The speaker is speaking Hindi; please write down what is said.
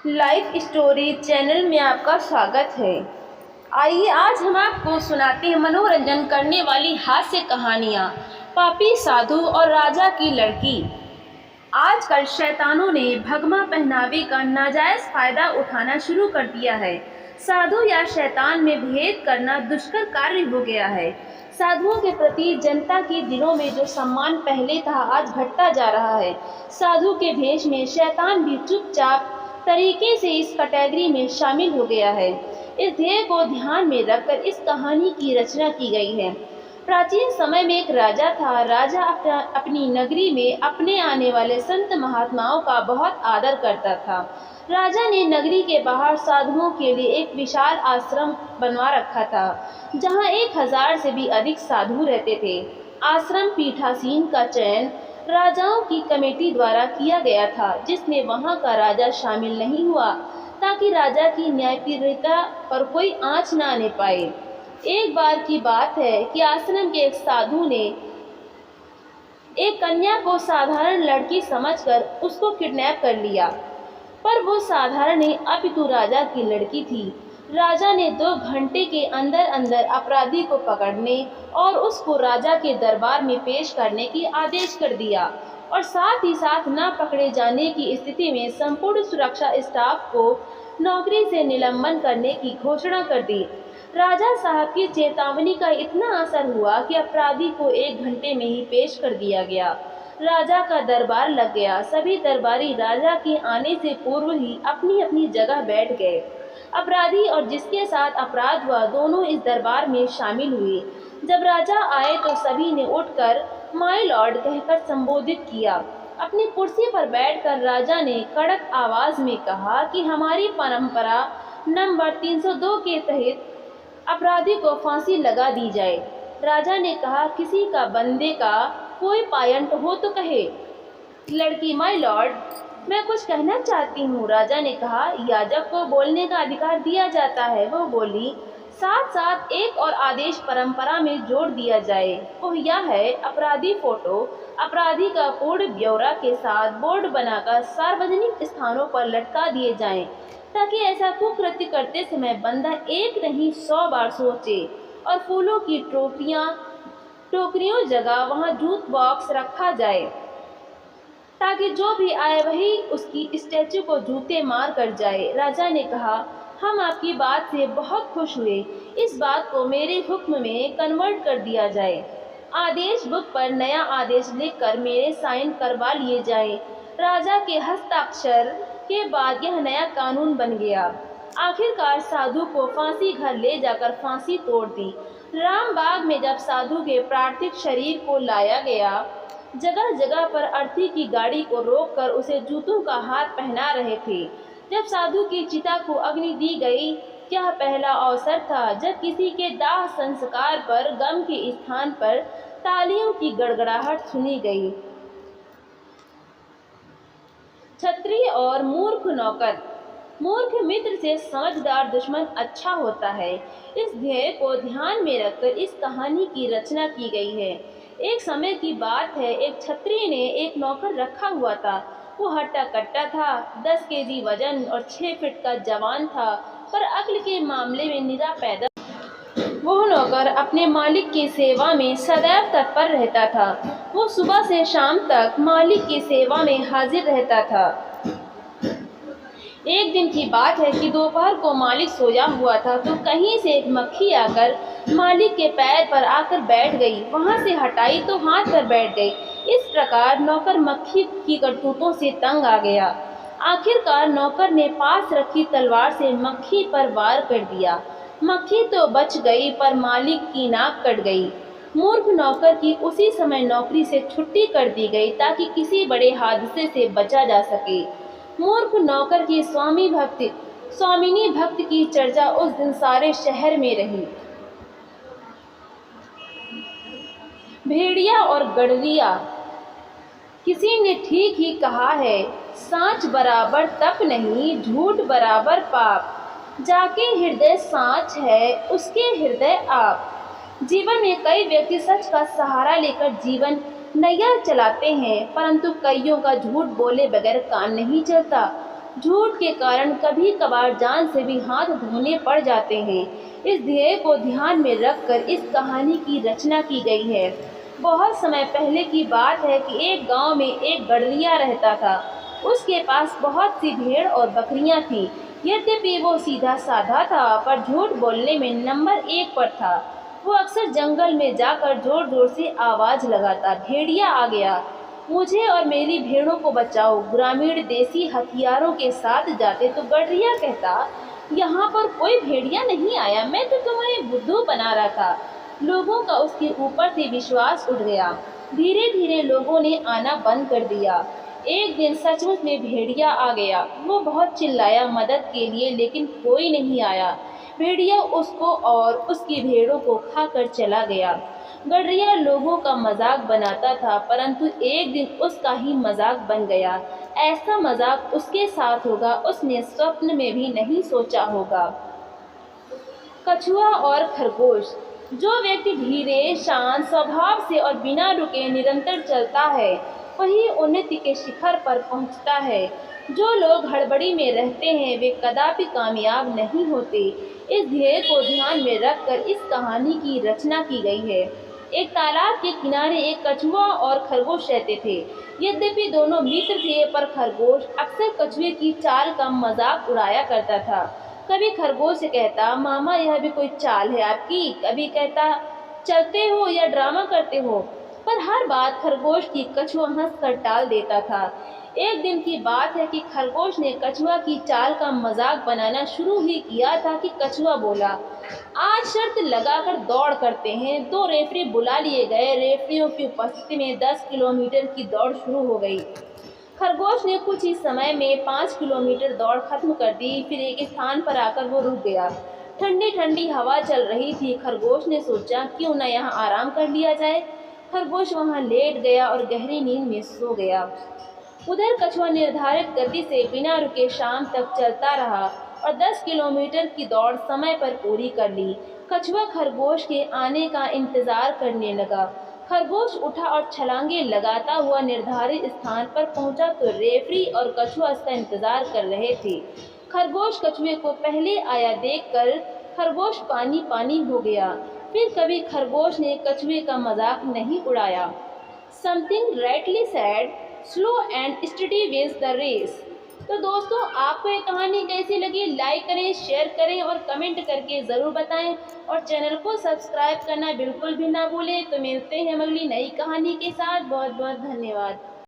लाइफ स्टोरी चैनल में आपका स्वागत है। आइए आज हम आपको सुनाते हैं मनोरंजन करने वाली हास्य कहानियाँ पापी साधु और राजा की लड़की। आजकल शैतानों ने भगवा पहनावे का नाजायज फायदा उठाना शुरू कर दिया है। साधु या शैतान में भेद करना दुष्कर कार्य हो गया है। साधुओं के प्रति जनता के दिलों में जो सम्मान पहले था आज घटता जा रहा है। साधु के भेष में शैतान भी चुपचाप तरीके से इस कैटेगरी में शामिल हो गया है। इस ध्येय को ध्यान में रखकर इस कहानी की रचना की गई है। प्राचीन समय में एक राजा था। राजा अपनी नगरी में अपने आने वाले संत महात्माओं का बहुत आदर करता था। राजा ने नगरी के बाहर साधुओं के लिए एक विशाल आश्रम बनवा रखा था, जहां 1000 से भी अधिक साधु रहते थे। आश्रम पीठासीन का चयन राजाओं की कमेटी द्वारा किया गया था, जिसमें वहां का राजा शामिल नहीं हुआ, ताकि राजा की न्यायप्रियता पर कोई आंच न आने पाए। एक बार की बात है कि आश्रम के एक साधु ने एक कन्या को साधारण लड़की समझकर उसको किडनैप कर लिया, पर वो साधारण नहीं अपितु राजा की लड़की थी। राजा ने 2 घंटे के अंदर अंदर अपराधी को पकड़ने और उसको राजा के दरबार में पेश करने की आदेश कर दिया, और साथ ही साथ न पकड़े जाने की स्थिति में संपूर्ण सुरक्षा स्टाफ को नौकरी से निलंबन करने की घोषणा कर दी। राजा साहब की चेतावनी का इतना असर हुआ कि अपराधी को 1 घंटे में ही पेश कर दिया गया। राजा का दरबार लग गया। सभी दरबारी राजा के आने से पूर्व ही अपनी अपनी जगह बैठ गए। अपराधी और जिसके साथ अपराध हुआ दोनों इस दरबार में शामिल हुए। जब राजा आए तो सभी ने उठकर माय लॉर्ड कहकर संबोधित किया। अपनी कुर्सी पर बैठकर राजा ने कड़क आवाज में कहा कि हमारी परंपरा नंबर 302 के तहत अपराधी को फांसी लगा दी जाए। राजा ने कहा, किसी का बंदे का कोई पायंट हो तो कहे। लड़की, माय लॉर्ड, मैं कुछ कहना चाहती हूँ। राजा ने कहा, याजक को बोलने का अधिकार दिया जाता है। वो बोली, साथ साथ एक और आदेश परंपरा में जोड़ दिया जाए। वह यह है, अपराधी फोटो अपराधी का पूर्ण ब्यौरा के साथ बोर्ड बनाकर सार्वजनिक स्थानों पर लटका दिए जाएं, ताकि ऐसा कुकृत्य करते समय बंदा एक नहीं 100 बार सोचे। और फूलों की टोकरियों जगह वहां जूट बॉक्स रखा जाए, ताकि जो भी आए वही उसकी स्टैचू को जूते मार कर जाए। राजा ने कहा, हम आपकी बात से बहुत खुश हुए। इस बात को मेरे हुक्म में कन्वर्ट कर दिया जाए। आदेश बुक पर नया आदेश लिखकर मेरे साइन करवा लिए जाए। राजा के हस्ताक्षर के बाद यह नया कानून बन गया। आखिरकार साधु को फांसी घर ले जाकर फांसी तोड़ दी। रामबाग में जब साधु के पार्थिव शरीर को लाया गया, जगह जगह पर अर्थी की गाड़ी को रोककर उसे जूतों का हार पहना रहे थे। जब साधु की चिता को अग्नि दी गई, यह पहला अवसर था जब किसी के दाह संस्कार पर गम के स्थान पर तालियों की गड़गड़ाहट सुनी गई। क्षत्रिय और मूर्ख नौकर। मूर्ख मित्र से समझदार दुश्मन अच्छा होता है। इस ध्येय को ध्यान में रखकर इस कहानी की रचना की गई है। एक समय की बात है, एक क्षत्रिय ने एक नौकर रखा हुआ था। वो हट्टा कट्टा था, 10 केजी वजन और 6 फीट का जवान था, पर अक्ल के मामले में निरा पैदा। वो नौकर अपने मालिक की सेवा में सदैव तत्पर रहता था। वो सुबह से शाम तक मालिक की सेवा में हाजिर रहता था। एक दिन की बात है कि दोपहर को मालिक सोया हुआ था, तो कहीं से एक मक्खी आकर मालिक के पैर पर आकर बैठ गई। वहां से हटाई तो हाथ पर बैठ गई। इस प्रकार नौकर मक्खी की करतूतों से तंग आ गया। आखिरकार नौकर ने पास रखी तलवार से मक्खी पर वार कर दिया। मक्खी तो बच गई, पर मालिक की नाक कट गई। मूर्ख नौकर की उसी समय नौकरी से छुट्टी कर दी गई, ताकि किसी बड़े हादसे से बचा जा सके। मूर्ख नौकर की स्वामिनी भक्ति की चर्चा उस दिन सारे शहर में रही। भेड़िया और गडरिया। किसी ने ठीक ही कहा है, सांच बराबर तप नहीं, झूठ बराबर पाप। जाके हृदय सांच है, उसके हृदय आप। जीवन में कई व्यक्ति सच का सहारा लेकर जीवन नैया चलाते हैं, परंतु कईयों का झूठ बोले बगैर काम नहीं चलता। झूठ के कारण कभी कभार जान से भी हाथ धोने पड़ जाते हैं। इस ध्येय को ध्यान में रखकर इस कहानी की रचना की गई है। बहुत समय पहले की बात है कि एक गांव में एक गडरिया रहता था। उसके पास बहुत सी भेड़ और बकरियां थीं। यद्यपि वो सीधा साधा था, पर झूठ बोलने में नंबर 1 पर था। वो अक्सर जंगल में जाकर जोर जोर से आवाज लगाता, भेड़िया आ गया, मुझे और मेरी भेड़ों को बचाओ। ग्रामीण देसी हथियारों के साथ जाते तो गडरिया कहता, यहाँ पर कोई भेड़िया नहीं आया, मैं तो तुम्हें बुद्धू बना रहा था। लोगों का उसके ऊपर से विश्वास उठ गया। धीरे धीरे लोगों ने आना बंद कर दिया। एक दिन सचमुच में भेड़िया आ गया। वो बहुत चिल्लाया मदद के लिए, लेकिन कोई नहीं आया। भेड़िया उसको और उसकी भेड़ों को खाकर चला गया। गडरिया लोगों का मजाक बनाता था, परंतु एक दिन उसका ही मजाक बन गया। ऐसा मजाक उसके साथ होगा, उसने स्वप्न में भी नहीं सोचा होगा। कछुआ और खरगोश। जो व्यक्ति धीरे, शांत स्वभाव से और बिना रुके निरंतर चलता है, वही उन्नति के शिखर पर पहुंचता है। जो लोग हड़बड़ी में रहते हैं, वे कदापि कामयाब नहीं होते। इस ध्येय को ध्यान में रखकर इस कहानी की रचना की गई है। एक तालाब के किनारे एक कछुआ और खरगोश रहते थे। यद्यपि दोनों मित्र थे, पर खरगोश अक्सर कछुए की चाल का मजाक उड़ाया करता था। कभी खरगोश से कहता, मामा यह भी कोई चाल है आपकी? कभी कहता, चलते हो या ड्रामा करते हो? पर हर बात खरगोश की कछुआ हंसकर टाल देता था। एक दिन की बात है कि खरगोश ने कछुआ की चाल का मजाक बनाना शुरू ही किया था कि कछुआ बोला, आज शर्त लगाकर दौड़ करते हैं। 2 रेफरी बुला लिए गए। रेफरियों की उपस्थिति में 10 किलोमीटर की दौड़ शुरू हो गई। खरगोश ने कुछ ही समय में 5 किलोमीटर दौड़ खत्म कर दी। फिर एक स्थान पर आकर वो रुक गया। ठंडी ठंडी हवा चल रही थी। खरगोश ने सोचा, क्यों न यहाँ आराम कर लिया जाए। खरगोश वहाँ लेट गया और गहरी नींद में सो गया। उधर कछुआ निर्धारित गति से बिना रुके शाम तक चलता रहा और 10 किलोमीटर की दौड़ समय पर पूरी कर ली। कछुआ खरगोश के आने का इंतजार करने लगा। खरगोश उठा और छलांगे लगाता हुआ निर्धारित स्थान पर पहुंचा तो रेफरी और कछुआ उसका इंतजार कर रहे थे। खरगोश कछुए को पहले आया देखकर खरगोश पानी पानी हो गया। फिर कभी खरगोश ने कछुए का मजाक नहीं उड़ाया। Something rightly said, slow and study wins the race. तो दोस्तों, आपको ये कहानी कैसी लगी? लाइक करें, शेयर करें और कमेंट करके ज़रूर बताएं। और चैनल को सब्सक्राइब करना बिल्कुल भी ना भूलें। तो मिलते हैं हम अगली नई कहानी के साथ। बहुत बहुत धन्यवाद।